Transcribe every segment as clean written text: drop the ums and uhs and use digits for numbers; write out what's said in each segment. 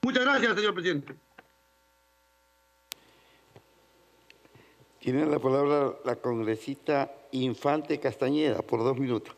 Muchas gracias, señor presidente. Tiene la palabra la congresista Infante Castañeda, por 2 minutos.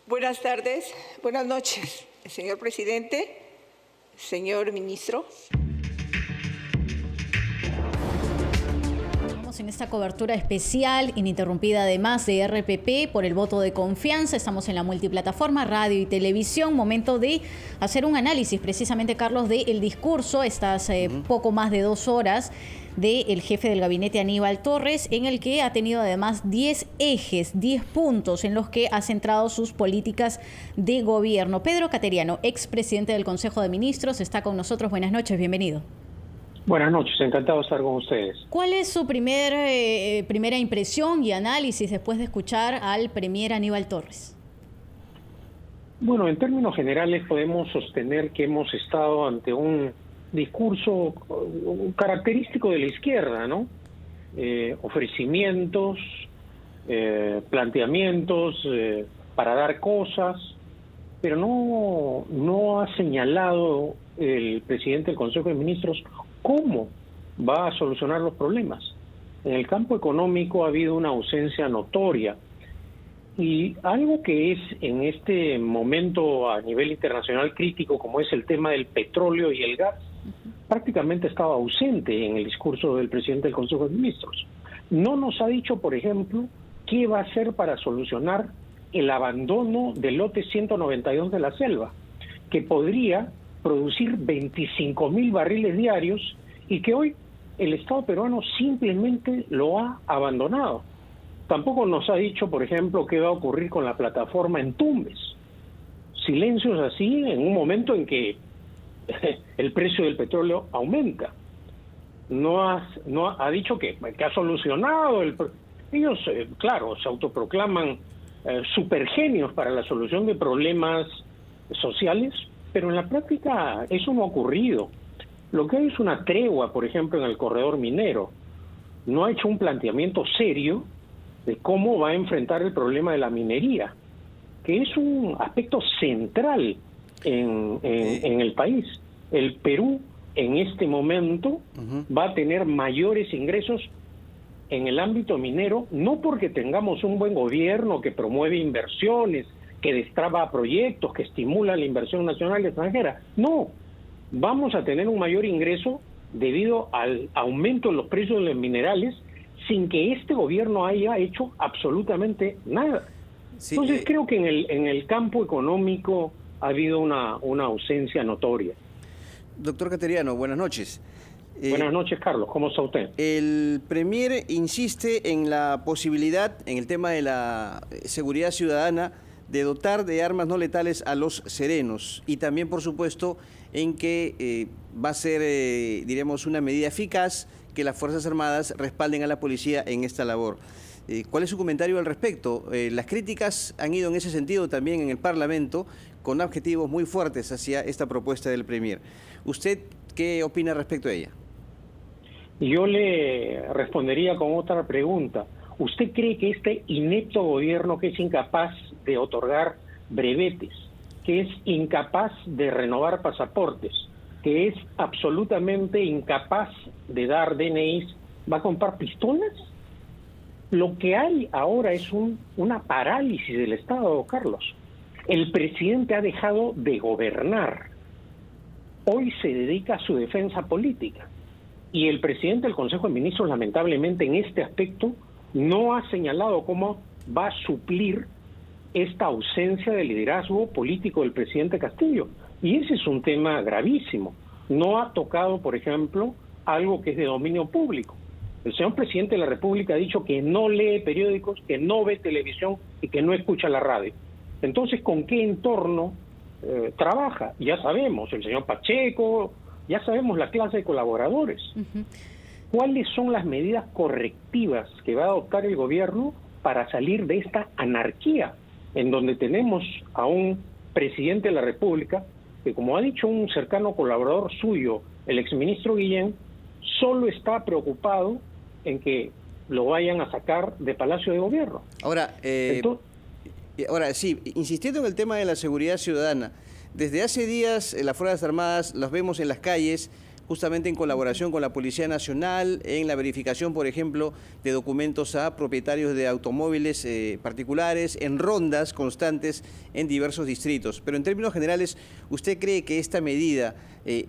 Buenas tardes, buenas noches, señor presidente, señor ministro. En esta cobertura especial, ininterrumpida además de RPP por el voto de confianza. Estamos en la multiplataforma, radio y televisión. Momento de hacer un análisis precisamente, Carlos, del discurso, estas poco más de 2 horas, del jefe del gabinete Aníbal Torres, en el que ha tenido además 10 ejes, 10 puntos en los que ha centrado sus políticas de gobierno. Pedro Cateriano, expresidente del Consejo de Ministros, está con nosotros. Buenas noches, bienvenido. Buenas noches, encantado de estar con ustedes. ¿Cuál es su primera impresión y análisis después de escuchar al premier Aníbal Torres? Bueno, en términos generales podemos sostener que hemos estado ante un discurso característico de la izquierda, ¿no? Ofrecimientos, planteamientos para dar cosas, pero no ha señalado el presidente del Consejo de Ministros cómo va a solucionar los problemas. En el campo económico ha habido una ausencia notoria y algo que es en este momento a nivel internacional crítico, como es el tema del petróleo y el gas, prácticamente estaba ausente en el discurso del presidente del Consejo de Ministros. No nos ha dicho, por ejemplo, qué va a hacer para solucionar el abandono del lote 192 de la selva, que podría producir 25.000 barriles diarios y que hoy el Estado peruano simplemente lo ha abandonado. Tampoco nos ha dicho, por ejemplo, qué va a ocurrir con la plataforma en Tumbes. Silencios así en un momento en que el precio del petróleo aumenta. Ha dicho que ha solucionado. Ellos, claro, se autoproclaman supergenios para la solución de problemas sociales, pero en la práctica eso no ha ocurrido. Lo que hay es una tregua, por ejemplo, en el corredor minero. No ha hecho un planteamiento serio de cómo va a enfrentar el problema de la minería, que es un aspecto central en el país. El Perú, en este momento, va a tener mayores ingresos en el ámbito minero, no porque tengamos un buen gobierno que promueve inversiones, que destraba proyectos, que estimula la inversión nacional y extranjera. No, vamos a tener un mayor ingreso debido al aumento en los precios de los minerales sin que este gobierno haya hecho absolutamente nada. Sí, entonces creo que en el campo económico ha habido una ausencia notoria. Doctor Cateriano, buenas noches. Buenas noches, Carlos. ¿Cómo está usted? El premier insiste en la posibilidad, en el tema de la seguridad ciudadana, de dotar de armas no letales a los serenos y también, por supuesto, en que va a ser, diremos, una medida eficaz que las Fuerzas Armadas respalden a la policía en esta labor. ¿Cuál es su comentario al respecto? Las críticas han ido en ese sentido también en el Parlamento, con objetivos muy fuertes hacia esta propuesta del premier. ¿Usted qué opina respecto a ella? Yo le respondería con otra pregunta. ¿Usted cree que este inepto gobierno, que es incapaz de otorgar brevetes, que es incapaz de renovar pasaportes, que es absolutamente incapaz de dar DNIs, va a comprar pistolas? Lo que hay ahora es una parálisis del Estado, Carlos. El presidente ha dejado de gobernar. Hoy se dedica a su defensa política. Y el presidente del Consejo de Ministros, lamentablemente, en este aspecto, no ha señalado cómo va a suplir esta ausencia de liderazgo político del presidente Castillo. Y ese es un tema gravísimo. No ha tocado, por ejemplo, algo que es de dominio público. El señor presidente de la República ha dicho que no lee periódicos, que no ve televisión y que no escucha la radio. Entonces, ¿con qué entorno trabaja? Ya sabemos, el señor Pacheco, ya sabemos la clase de colaboradores. ¿Cuáles son las medidas correctivas que va a adoptar el gobierno para salir de esta anarquía en donde tenemos a un presidente de la República que, como ha dicho un cercano colaborador suyo, el exministro Guillén, solo está preocupado en que lo vayan a sacar de Palacio de Gobierno? Ahora, Y ahora, sí, insistiendo en el tema de la seguridad ciudadana, desde hace días las Fuerzas Armadas las vemos en las calles, justamente en colaboración con la Policía Nacional, en la verificación, por ejemplo, de documentos a propietarios de automóviles particulares, en rondas constantes en diversos distritos. Pero en términos generales, ¿usted cree que esta medida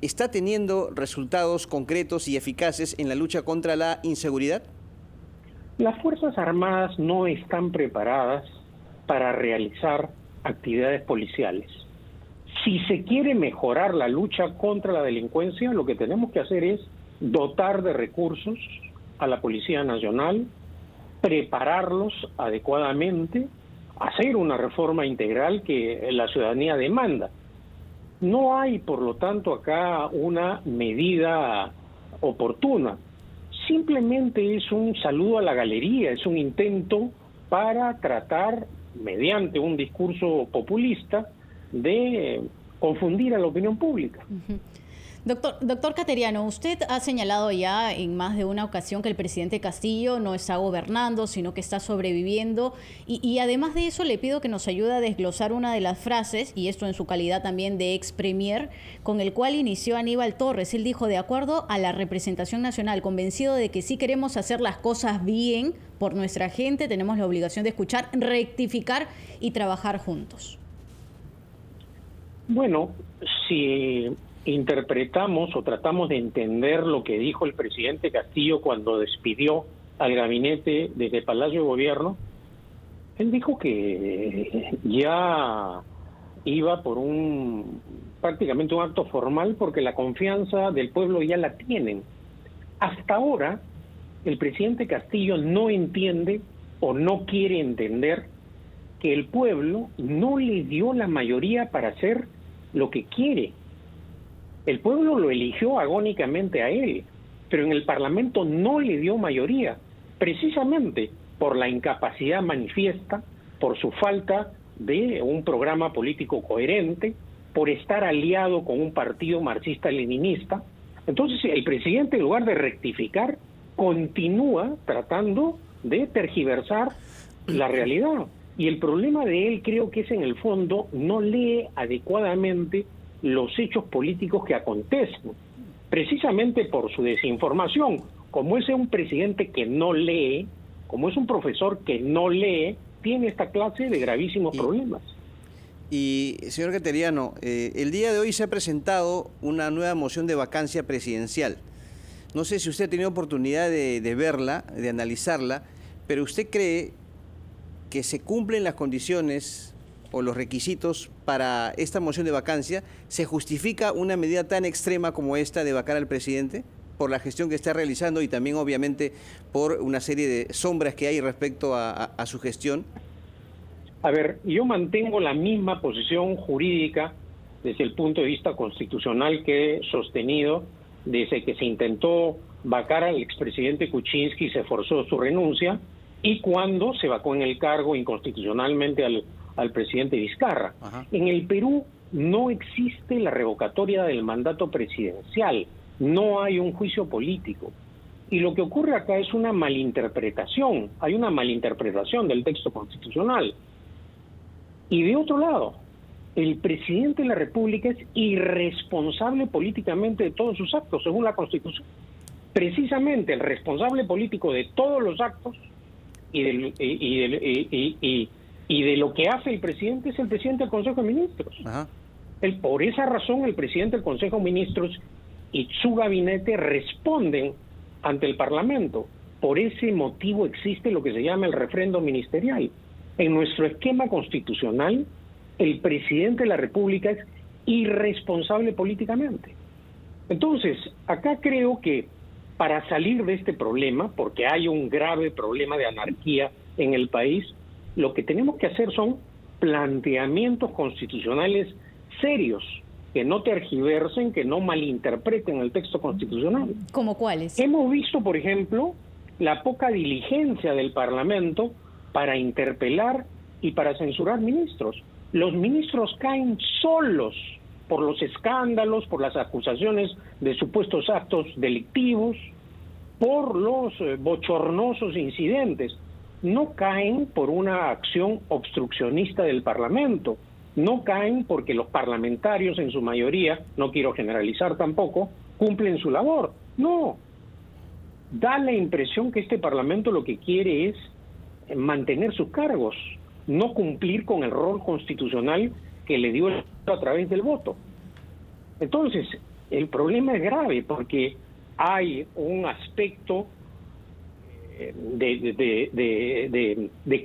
está teniendo resultados concretos y eficaces en la lucha contra la inseguridad? Las Fuerzas Armadas no están preparadas para realizar actividades policiales. Si se quiere mejorar la lucha contra la delincuencia, lo que tenemos que hacer es dotar de recursos a la Policía Nacional, prepararlos adecuadamente, hacer una reforma integral que la ciudadanía demanda. No hay, por lo tanto, acá una medida oportuna. Simplemente es un saludo a la galería, es un intento para tratar, mediante un discurso populista, de confundir a la opinión pública. Doctor Cateriano, usted ha señalado ya en más de una ocasión que el presidente Castillo no está gobernando, sino que está sobreviviendo. Y además de eso, le pido que nos ayude a desglosar una de las frases, y esto en su calidad también de ex premier, con el cual inició Aníbal Torres. Él dijo: de acuerdo a la representación nacional, convencido de que si queremos hacer las cosas bien por nuestra gente, tenemos la obligación de escuchar, rectificar y trabajar juntos. Bueno, si interpretamos o tratamos de entender lo que dijo el presidente Castillo cuando despidió al gabinete desde Palacio de Gobierno, él dijo que ya iba por prácticamente un acto formal porque la confianza del pueblo ya la tienen. Hasta ahora, el presidente Castillo no entiende o no quiere entender que el pueblo no le dio la mayoría para hacer lo que quiere. El pueblo lo eligió agónicamente a él, pero en el Parlamento no le dio mayoría, precisamente por la incapacidad manifiesta, por su falta de un programa político coherente, por estar aliado con un partido marxista-leninista. Entonces el presidente, en lugar de rectificar, continúa tratando de tergiversar la realidad. Y el problema de él, creo que es, en el fondo, no lee adecuadamente los hechos políticos que acontecen, precisamente por su desinformación. Como es un presidente que no lee, como es un profesor que no lee, tiene esta clase de gravísimos problemas. Y, señor Cateriano, el día de hoy se ha presentado una nueva moción de vacancia presidencial. No sé si usted ha tenido oportunidad de verla, de analizarla, pero ¿usted cree que se cumplen las condiciones o los requisitos para esta moción de vacancia? ¿Se justifica una medida tan extrema como esta de vacar al presidente por la gestión que está realizando y también, obviamente, por una serie de sombras que hay respecto a su gestión? A ver, yo mantengo la misma posición jurídica desde el punto de vista constitucional que he sostenido desde que se intentó vacar al expresidente Kuczynski y se forzó su renuncia, y cuando se vacó en el cargo inconstitucionalmente al presidente Vizcarra. Ajá. En el Perú no existe la revocatoria del mandato presidencial, no hay un juicio político. Y lo que ocurre acá es una malinterpretación, hay una malinterpretación del texto constitucional. Y de otro lado, el presidente de la República es irresponsable políticamente de todos sus actos, según la Constitución. Precisamente el responsable político de todos los actos y de lo que hace el presidente es el presidente del Consejo de Ministros. Ajá. Por esa razón, el presidente del Consejo de Ministros y su gabinete responden ante el Parlamento. Por ese motivo existe lo que se llama el refrendo ministerial. En nuestro esquema constitucional, el presidente de la República es irresponsable políticamente. Entonces, acá creo que para salir de este problema, porque hay un grave problema de anarquía en el país, lo que tenemos que hacer son planteamientos constitucionales serios, que no tergiversen, que no malinterpreten el texto constitucional. ¿Cómo cuáles? Hemos visto, por ejemplo, la poca diligencia del Parlamento para interpelar y para censurar ministros. Los ministros caen solos por los escándalos, por las acusaciones de supuestos actos delictivos, por los bochornosos incidentes. no caen por una acción obstruccionista del Parlamento, no caen porque los parlamentarios en su mayoría, no quiero generalizar tampoco, cumplen su labor. No, da la impresión que este Parlamento lo que quiere es mantener sus cargos, no cumplir con el rol constitucional que le dio el Estado a través del voto. Entonces, el problema es grave porque hay un aspecto de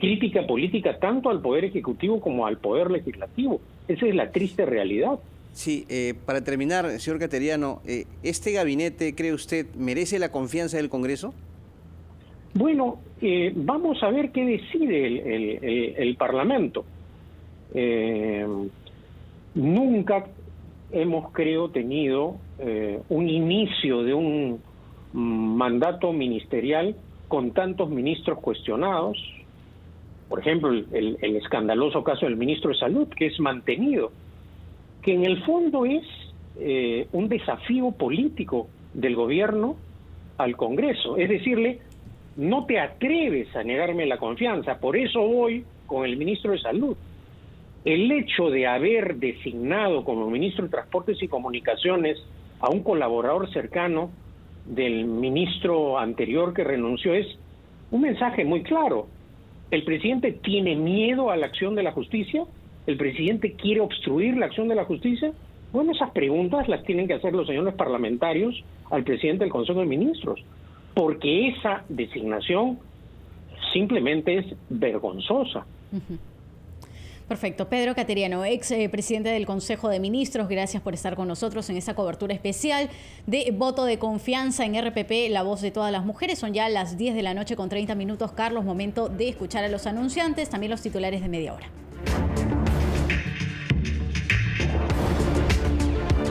crítica política tanto al Poder Ejecutivo como al Poder Legislativo. Esa es la triste realidad. Sí, para terminar, señor Cateriano, ¿este gabinete, cree usted, merece la confianza del Congreso? Bueno, vamos a ver qué decide el Parlamento. Nunca hemos, creo, tenido un inicio de un mandato ministerial con tantos ministros cuestionados. Por ejemplo, el escandaloso caso del ministro de Salud, que es mantenido, que en el fondo es un desafío político del gobierno al Congreso. Es decirle, no te atreves a negarme la confianza, por eso voy con el ministro de Salud. El hecho de haber designado como ministro de Transportes y Comunicaciones a un colaborador cercano del ministro anterior que renunció es un mensaje muy claro. ¿El presidente tiene miedo a la acción de la justicia? ¿El presidente quiere obstruir la acción de la justicia? Bueno, esas preguntas las tienen que hacer los señores parlamentarios al presidente del Consejo de Ministros, porque esa designación simplemente es vergonzosa. Perfecto. Pedro Cateriano, ex presidente del Consejo de Ministros, gracias por estar con nosotros en esta cobertura especial de voto de confianza en RPP, la voz de todas las mujeres. Son ya las 10 de la noche con 30 minutos. Carlos, momento de escuchar a los anunciantes, también los titulares de media hora.